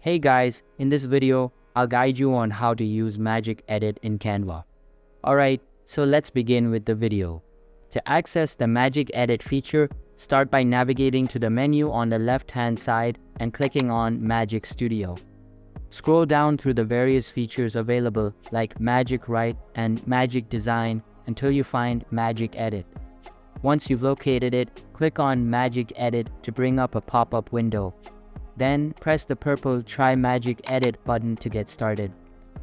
Hey guys, in this video, I'll guide you on how to use Magic Edit in Canva. Alright, so let's begin with the video. To access the Magic Edit feature, start by navigating to the menu on the left-hand side and clicking on Magic Studio. Scroll down through the various features available like Magic Write and Magic Design until you find Magic Edit. Once you've located it, click on Magic Edit to bring up a pop-up window. Then press the purple Try Magic Edit button to get started.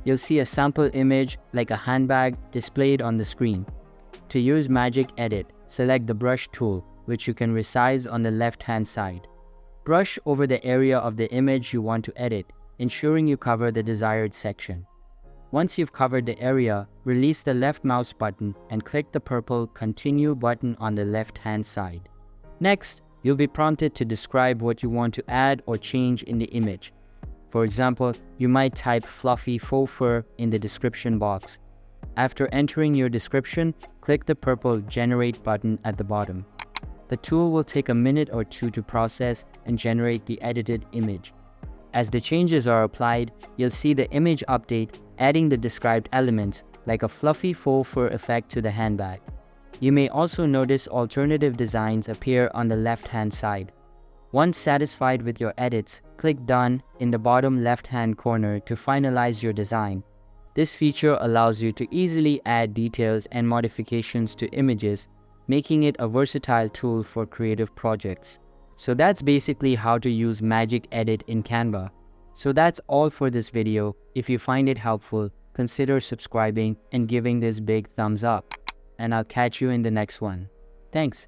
You'll see a sample image like a handbag displayed on the screen. To use Magic Edit, select the brush tool, which you can resize on the left-hand side. Brush over the area of the image you want to edit, ensuring you cover the desired section. Once you've covered the area, release the left mouse button and click the purple Continue button on the left-hand side. Next, you'll be prompted to describe what you want to add or change in the image. For example, you might type fluffy faux fur in the description box. After entering your description, click the purple Generate button at the bottom. The tool will take a minute or two to process and generate the edited image. As the changes are applied, you'll see the image update, adding the described elements like a fluffy faux fur effect to the handbag. You may also notice alternative designs appear on the left-hand side. Once satisfied with your edits, click Done in the bottom left-hand corner to finalize your design. This feature allows you to easily add details and modifications to images, making it a versatile tool for creative projects. So that's basically how to use Magic Edit in Canva. So that's all for this video. If you find it helpful, consider subscribing and giving this big thumbs up. And I'll catch you in the next one. Thanks.